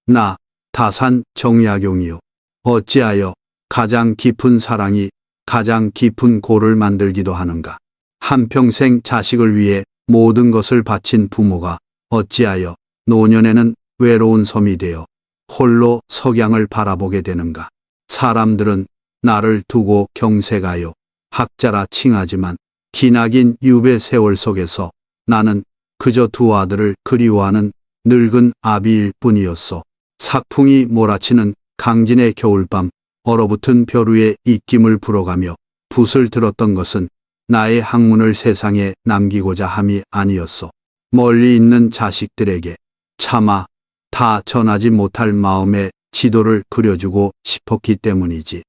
나 다산 정약용이요. 어찌하여 가장 깊은 사랑이 가장 깊은 고를 만들기도 하는가. 한평생 자식을 위해 모든 것을 바친 부모가 어찌하여 노년에는 외로운 섬이 되어 홀로 석양을 바라보게 되는가. 사람들은 나를 두고 경색하여 학자라 칭하지만 기나긴 유배 세월 속에서 나는 그저 두 아들을 그리워하는 늙은 아비일 뿐이었소. 삭풍이 몰아치는 강진의 겨울밤, 얼어붙은 벼 위에 입김을 불어가며 붓을 들었던 것은 나의 학문을 세상에 남기고자 함이 아니었소. 멀리 있는 자식들에게 차마 다 전하지 못할 마음의 지도를 그려주고 싶었기 때문이지.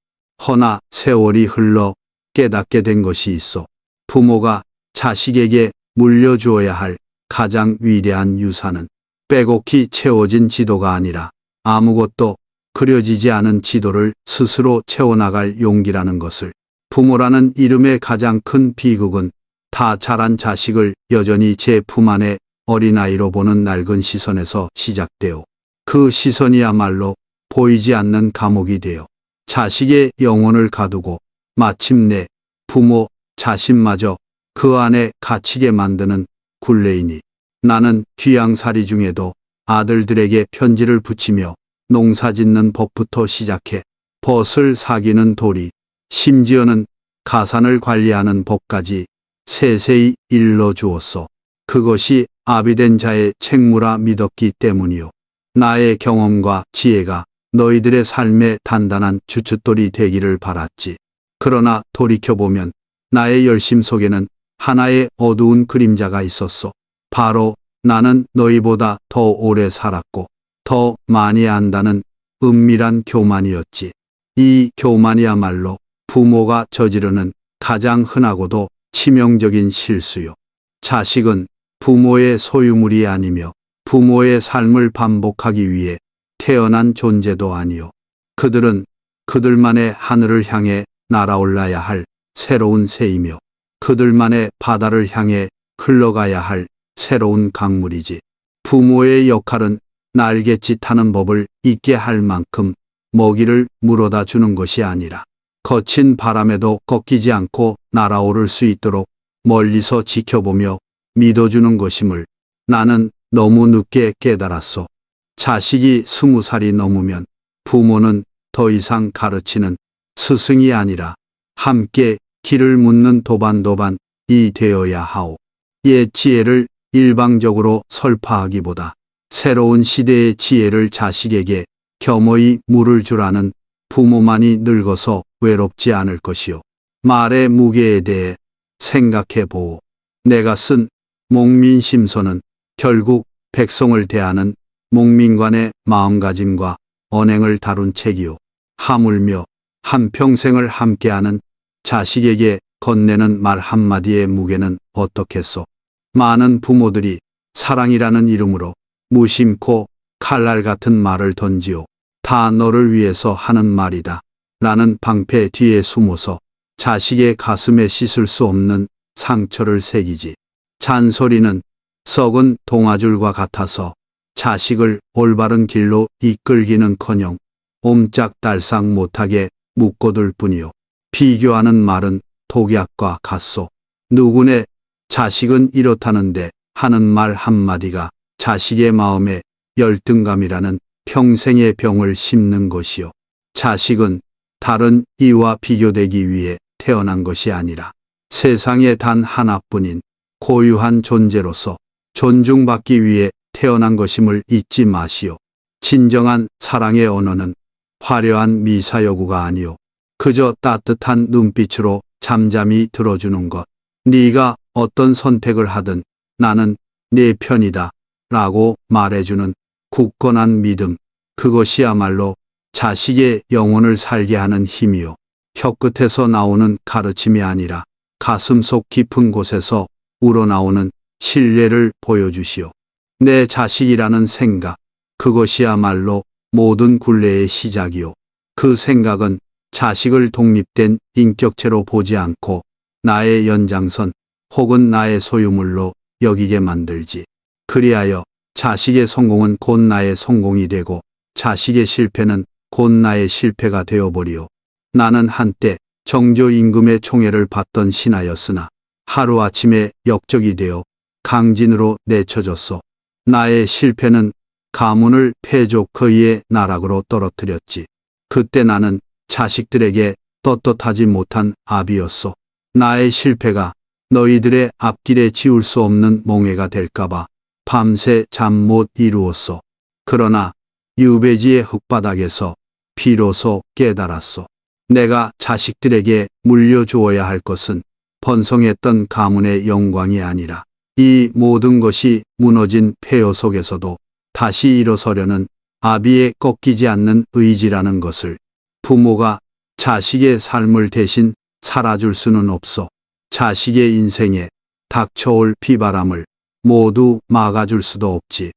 허나 세월이 흘러 깨닫게 된 것이 있어. 부모가 자식에게 물려주어야 할 가장 위대한 유산은 빼곡히 채워진 지도가 아니라 아무것도 그려지지 않은 지도를 스스로 채워나갈 용기라는 것을. 부모라는 이름의 가장 큰 비극은 다 자란 자식을 여전히 제 품 안에 어린아이로 보는 낡은 시선에서 시작되어 그 시선이야말로 보이지 않는 감옥이 되어 자식의 영혼을 가두고 마침내 부모 자신마저 그 안에 갇히게 만드는 굴레이니. 나는 귀양살이 중에도 아들들에게 편지를 붙이며 농사짓는 법부터 시작해 벗을 사기는 도리, 심지어는 가산을 관리하는 법까지 세세히 일러주었소. 그것이 아비된 자의 책무라 믿었기 때문이요. 나의 경험과 지혜가 너희들의 삶의 단단한 주춧돌이 되기를 바랐지. 그러나 돌이켜보면 나의 열심 속에는 하나의 어두운 그림자가 있었소. 바로 나는 너희보다 더 오래 살았고 더 많이 안다는 은밀한 교만이었지. 이 교만이야말로 부모가 저지르는 가장 흔하고도 치명적인 실수요. 자식은 부모의 소유물이 아니며 부모의 삶을 반복하기 위해 태어난 존재도 아니요. 그들은 그들만의 하늘을 향해 날아올라야 할 새로운 새이며 그들만의 바다를 향해 흘러가야 할 새로운 강물이지. 부모의 역할은 날갯짓하는 법을 잊게 할 만큼 먹이를 물어다 주는 것이 아니라 거친 바람에도 꺾이지 않고 날아오를 수 있도록 멀리서 지켜보며 믿어주는 것임을 나는 너무 늦게 깨달았소. 자식이 20살이 넘으면 부모는 더 이상 가르치는 스승이 아니라 함께 길을 묻는 도반도반이 되어야 하오. 옛 지혜를 일방적으로 설파하기보다 새로운 시대의 지혜를 자식에게 겸허히 물을 주라는 부모만이 늙어서 외롭지 않을 것이요. 말의 무게에 대해 생각해 보오. 내가 쓴 목민심서는 결국 백성을 대하는 목민관의 마음가짐과 언행을 다룬 책이요. 하물며 한평생을 함께하는 자식에게 건네는 말 한마디의 무게는 어떻겠소. 많은 부모들이 사랑이라는 이름으로 무심코 칼날 같은 말을 던지오. 다 너를 위해서 하는 말이다 라는 방패 뒤에 숨어서 자식의 가슴에 씻을 수 없는 상처를 새기지. 잔소리는 썩은 동아줄과 같아서 자식을 올바른 길로 이끌기는커녕 옴짝달싹 못하게 묶어둘 뿐이요. 비교하는 말은 독약과 같소. 누구네 자식은 이렇다는데 하는 말 한마디가 자식의 마음에 열등감이라는 평생의 병을 심는 것이요. 자식은 다른 이와 비교되기 위해 태어난 것이 아니라 세상에 단 하나뿐인 고유한 존재로서 존중받기 위해 태어난 것임을 잊지 마시오. 진정한 사랑의 언어는 화려한 미사여구가 아니오. 그저 따뜻한 눈빛으로 잠잠히 들어주는 것. 네가 어떤 선택을 하든 나는 네 편이다 라고 말해주는 굳건한 믿음. 그것이야말로 자식의 영혼을 살게 하는 힘이요. 혀끝에서 나오는 가르침이 아니라 가슴속 깊은 곳에서 우러나오는 신뢰를 보여주시오. 내 자식이라는 생각, 그것이야말로 모든 굴레의 시작이요. 그 생각은 자식을 독립된 인격체로 보지 않고 나의 연장선 혹은 나의 소유물로 여기게 만들지. 그리하여 자식의 성공은 곧 나의 성공이 되고 자식의 실패는 곧 나의 실패가 되어버리오. 나는 한때 정조 임금의 총애를 받던 신하였으나 하루아침에 역적이 되어 강진으로 내쳐졌소. 나의 실패는 가문을 패족거이의 나락으로 떨어뜨렸지. 그때 나는 자식들에게 떳떳하지 못한 아비였소. 나의 실패가 너희들의 앞길에 지울 수 없는 몽해가 될까봐 밤새 잠 못 이루었소. 그러나 유배지의 흙바닥에서 비로소 깨달았소. 내가 자식들에게 물려주어야 할 것은 번성했던 가문의 영광이 아니라 이 모든 것이 무너진 폐허 속에서도 다시 일어서려는 아비의 꺾이지 않는 의지라는 것을. 부모가 자식의 삶을 대신 살아줄 수는 없어. 자식의 인생에 닥쳐올 비바람을 모두 막아줄 수도 없지.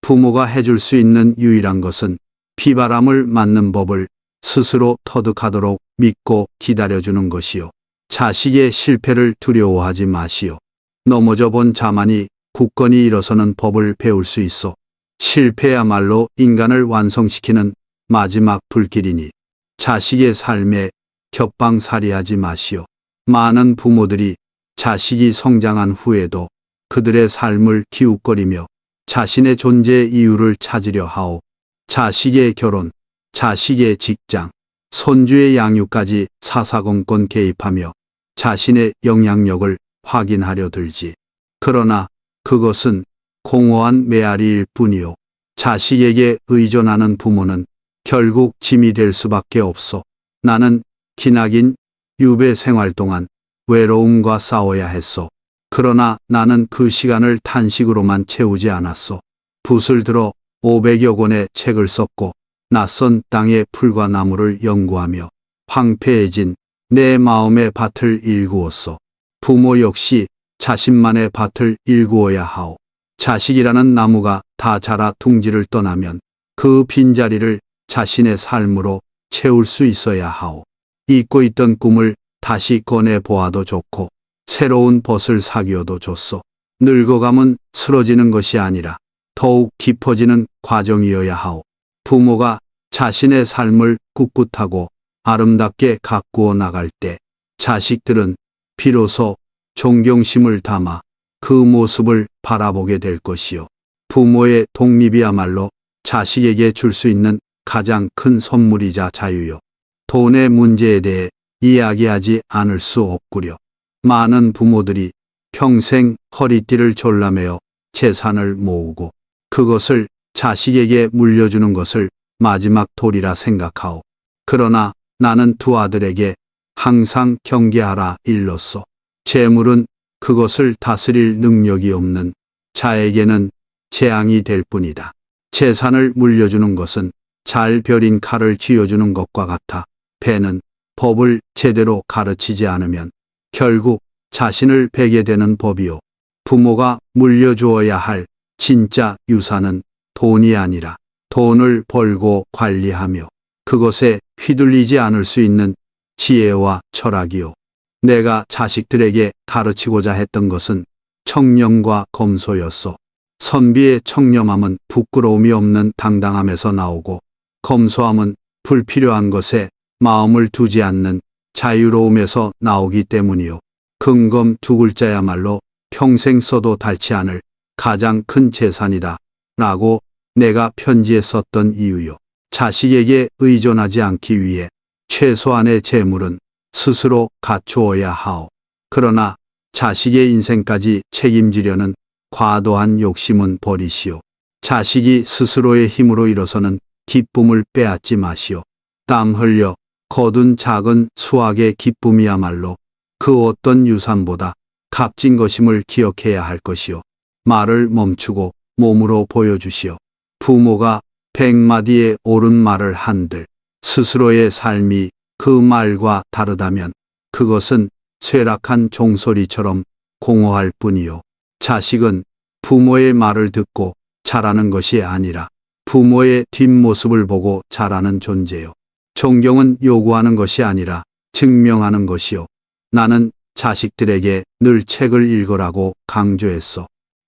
부모가 해줄 수 있는 유일한 것은 비바람을 맞는 법을 스스로 터득하도록 믿고 기다려주는 것이요. 자식의 실패를 두려워하지 마시오. 넘어져 본 자만이 굳건히 일어서는 법을 배울 수 있어. 실패야말로 인간을 완성시키는 마지막 불길이니 자식의 삶에 겹방살이하지 마시오. 많은 부모들이 자식이 성장한 후에도 그들의 삶을 기웃거리며 자신의 존재 이유를 찾으려 하오. 자식의 결혼, 자식의 직장, 손주의 양육까지 사사건건 개입하며 자신의 영향력을 확인하려 들지. 그러나 그것은 공허한 메아리일 뿐이요. 자식에게 의존하는 부모는 결국 짐이 될 수밖에 없어. 나는 기나긴 유배 생활 동안 외로움과 싸워야 했소. 그러나 나는 그 시간을 탄식으로만 채우지 않았소. 붓을 들어 500여 권의 책을 썼고 낯선 땅의 풀과 나무를 연구하며 황폐해진 내 마음의 밭을 일구었소. 부모 역시 자신만의 밭을 일구어야 하오. 자식이라는 나무가 다 자라 둥지를 떠나면 그 빈자리를 자신의 삶으로 채울 수 있어야 하오. 잊고 있던 꿈을 다시 꺼내 보아도 좋고 새로운 벗을 사귀어도 좋소. 늙어감은 쓰러지는 것이 아니라 더욱 깊어지는 과정이어야 하오. 부모가 자신의 삶을 꿋꿋하고 아름답게 가꾸어 나갈 때 자식들은 비로소 존경심을 담아 그 모습을 바라보게 될 것이요. 부모의 독립이야말로 자식에게 줄 수 있는 가장 큰 선물이자 자유요. 돈의 문제에 대해 이야기하지 않을 수 없구려. 많은 부모들이 평생 허리띠를 졸라매어 재산을 모으고 그것을 자식에게 물려주는 것을 마지막 도리라 생각하오. 그러나 나는 두 아들에게 항상 경계하라 일렀소. 재물은 그것을 다스릴 능력이 없는 자에게는 재앙이 될 뿐이다. 재산을 물려주는 것은 잘 벼린 칼을 쥐어주는 것과 같아 배는 법을 제대로 가르치지 않으면 결국 자신을 베게 되는 법이요. 부모가 물려주어야 할 진짜 유산은 돈이 아니라 돈을 벌고 관리하며 그것에 휘둘리지 않을 수 있는 지혜와 철학이요. 내가 자식들에게 가르치고자 했던 것은 청렴과 검소였소. 선비의 청렴함은 부끄러움이 없는 당당함에서 나오고 검소함은 불필요한 것에 마음을 두지 않는 자유로움에서 나오기 때문이요. 금검 두 글자야말로 평생 써도 닳지 않을 가장 큰 재산이다 라고 내가 편지에 썼던 이유요. 자식에게 의존하지 않기 위해 최소한의 재물은 스스로 갖추어야 하오. 그러나 자식의 인생까지 책임지려는 과도한 욕심은 버리시오. 자식이 스스로의 힘으로 일어서는 기쁨을 빼앗지 마시오. 땀 흘려 거둔 작은 수확의 기쁨이야말로 그 어떤 유산보다 값진 것임을 기억해야 할 것이오. 말을 멈추고 몸으로 보여주시오. 부모가 100마디의 옳은 말을 한들 스스로의 삶이 그 말과 다르다면 그것은 쇠락한 종소리처럼 공허할 뿐이요. 자식은 부모의 말을 듣고 자라는 것이 아니라 부모의 뒷모습을 보고 자라는 존재요. 존경은 요구하는 것이 아니라 증명하는 것이요. 나는 자식들에게 늘 책을 읽으라고 강조했어.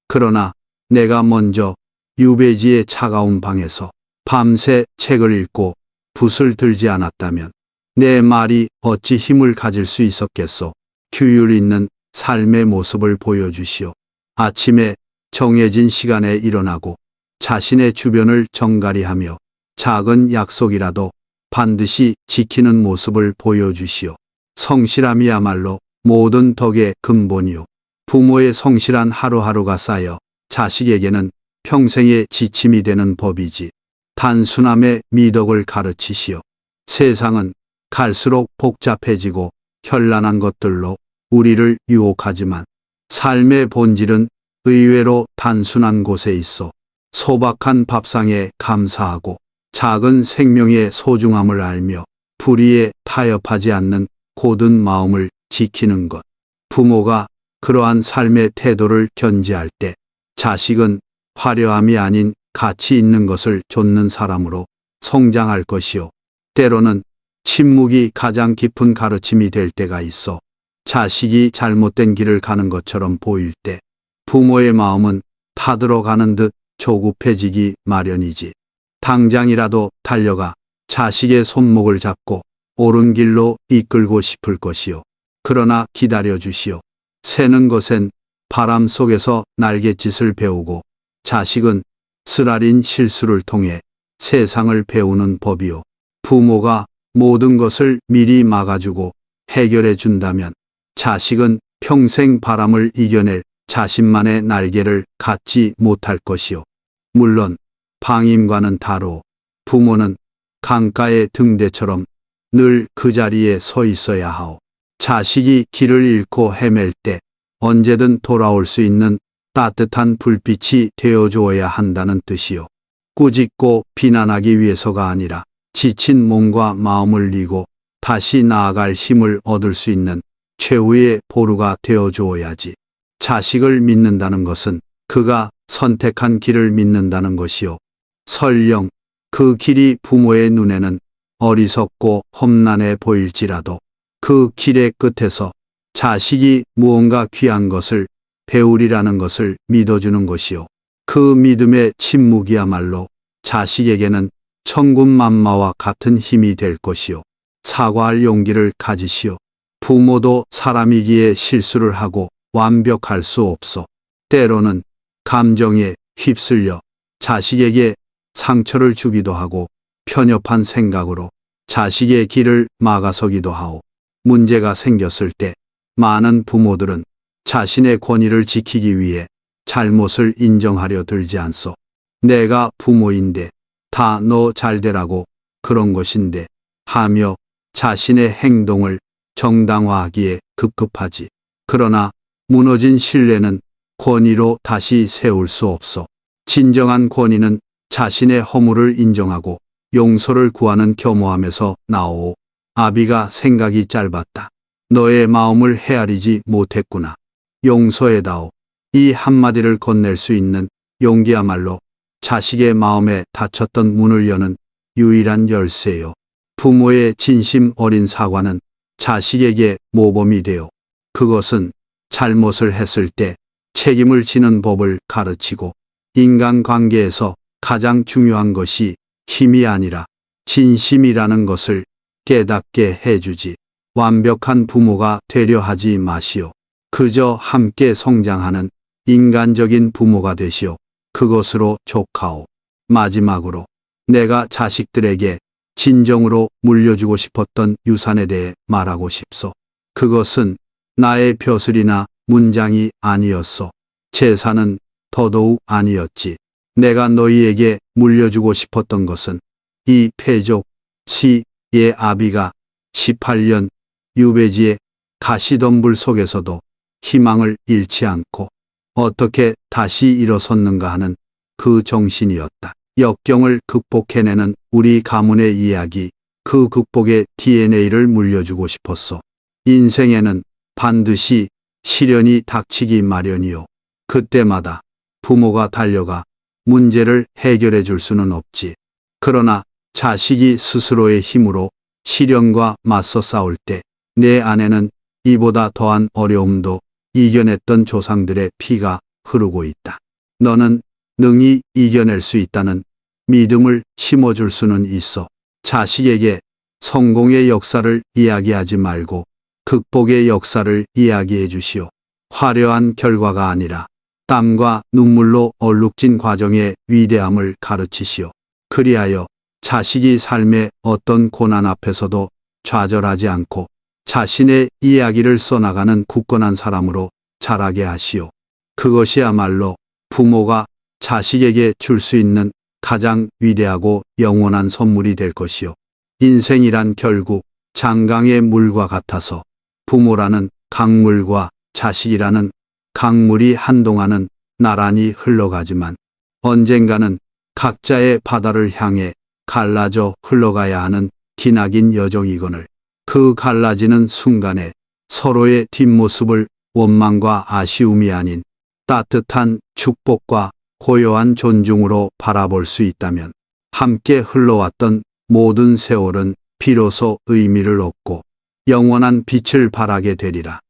그러나 내가 먼저 유배지의 차가운 방에서 밤새 책을 읽고 붓을 들지 않았다면 내 말이 어찌 힘을 가질 수 있었겠소. 규율 있는 삶의 모습을 보여주시오. 아침에 정해진 시간에 일어나고 자신의 주변을 정갈히하며 작은 약속이라도 반드시 지키는 모습을 보여주시오. 성실함이야말로 모든 덕의 근본이오. 부모의 성실한 하루하루가 쌓여 자식에게는 평생의 지침이 되는 법이지. 단순함의 미덕을 가르치시오. 세상은 갈수록 복잡해지고 현란한 것들로 우리를 유혹하지만 삶의 본질은 의외로 단순한 곳에 있어. 소박한 밥상에 감사하고 작은 생명의 소중함을 알며 불의에 타협하지 않는 고든 마음을 지키는 것. 부모가 그러한 삶의 태도를 견지할 때 자식은 화려함이 아닌 가치 있는 것을 좇는 사람으로 성장할 것이요. 때로는 침묵이 가장 깊은 가르침이 될 때가 있어. 자식이 잘못된 길을 가는 것처럼 보일 때 부모의 마음은 타들어가는 듯 조급해지기 마련이지. 당장이라도 달려가 자식의 손목을 잡고 옳은 길로 이끌고 싶을 것이요. 그러나 기다려 주시오. 새는 것엔 바람 속에서 날갯짓을 배우고 자식은 쓰라린 실수를 통해 세상을 배우는 법이요. 부모가 모든 것을 미리 막아주고 해결해 준다면 자식은 평생 바람을 이겨낼 자신만의 날개를 갖지 못할 것이요. 물론 방임과는 다르오. 부모는 강가의 등대처럼 늘 그 자리에 서 있어야 하오. 자식이 길을 잃고 헤맬 때 언제든 돌아올 수 있는 따뜻한 불빛이 되어주어야 한다는 뜻이요. 꾸짖고 비난하기 위해서가 아니라 지친 몸과 마음을 이고 다시 나아갈 힘을 얻을 수 있는 최후의 보루가 되어주어야지. 자식을 믿는다는 것은 그가 선택한 길을 믿는다는 것이요. 설령 그 길이 부모의 눈에는 어리석고 험난해 보일지라도 그 길의 끝에서 자식이 무언가 귀한 것을 배우리라는 것을 믿어주는 것이요. 그 믿음의 침묵이야말로 자식에게는 천군만마와 같은 힘이 될 것이요. 사과할 용기를 가지시오. 부모도 사람이기에 실수를 하고 완벽할 수 없어. 때로는 감정에 휩쓸려 자식에게 상처를 주기도 하고 편협한 생각으로 자식의 길을 막아서기도 하오. 문제가 생겼을 때 많은 부모들은 자신의 권위를 지키기 위해 잘못을 인정하려 들지 않소. 내가 부모인데 다 너 잘되라고 그런 것인데 하며 자신의 행동을 정당화하기에 급급하지. 그러나 무너진 신뢰는 권위로 다시 세울 수 없어. 진정한 권위는 자신의 허물을 인정하고 용서를 구하는 겸허함에서 나오오. 아비가 생각이 짧았다. 너의 마음을 헤아리지 못했구나. 용서해다오. 이 한마디를 건넬 수 있는 용기야말로 자식의 마음에 닫혔던 문을 여는 유일한 열쇠요. 부모의 진심 어린 사과는 자식에게 모범이 되어 그것은 잘못을 했을 때 책임을 지는 법을 가르치고 인간관계에서 가장 중요한 것이 힘이 아니라 진심이라는 것을 깨닫게 해주지. 완벽한 부모가 되려 하지 마시오. 그저 함께 성장하는 인간적인 부모가 되시오. 그것으로 족하오. 마지막으로 내가 자식들에게 진정으로 물려주고 싶었던 유산에 대해 말하고 싶소. 그것은 나의 벼슬이나 문장이 아니었소. 재산은 더더욱 아니었지. 내가 너희에게 물려주고 싶었던 것은 이 패족 시의 아비가 18년 유배지의 가시덤불 속에서도 희망을 잃지 않고 어떻게 다시 일어섰는가 하는 그 정신이었다. 역경을 극복해내는 우리 가문의 이야기, 그 극복의 DNA를 물려주고 싶었어. 인생에는 반드시 시련이 닥치기 마련이요. 그때마다 부모가 달려가 문제를 해결해 줄 수는 없지. 그러나 자식이 스스로의 힘으로 시련과 맞서 싸울 때 내 안에는 이보다 더한 어려움도 이겨냈던 조상들의 피가 흐르고 있다. 너는 능히 이겨낼 수 있다는 믿음을 심어줄 수는 있어. 자식에게 성공의 역사를 이야기하지 말고 극복의 역사를 이야기해 주시오. 화려한 결과가 아니라 땀과 눈물로 얼룩진 과정의 위대함을 가르치시오. 그리하여 자식이 삶의 어떤 고난 앞에서도 좌절하지 않고 자신의 이야기를 써나가는 굳건한 사람으로 자라게 하시오. 그것이야말로 부모가 자식에게 줄 수 있는 가장 위대하고 영원한 선물이 될 것이요. 인생이란 결국 장강의 물과 같아서 부모라는 강물과 자식이라는 강물이 한동안은 나란히 흘러가지만 언젠가는 각자의 바다를 향해 갈라져 흘러가야 하는 기나긴 여정이거늘 그 갈라지는 순간에 서로의 뒷모습을 원망과 아쉬움이 아닌 따뜻한 축복과 고요한 존중으로 바라볼 수 있다면 함께 흘러왔던 모든 세월은 비로소 의미를 얻고 영원한 빛을 발하게 되리라.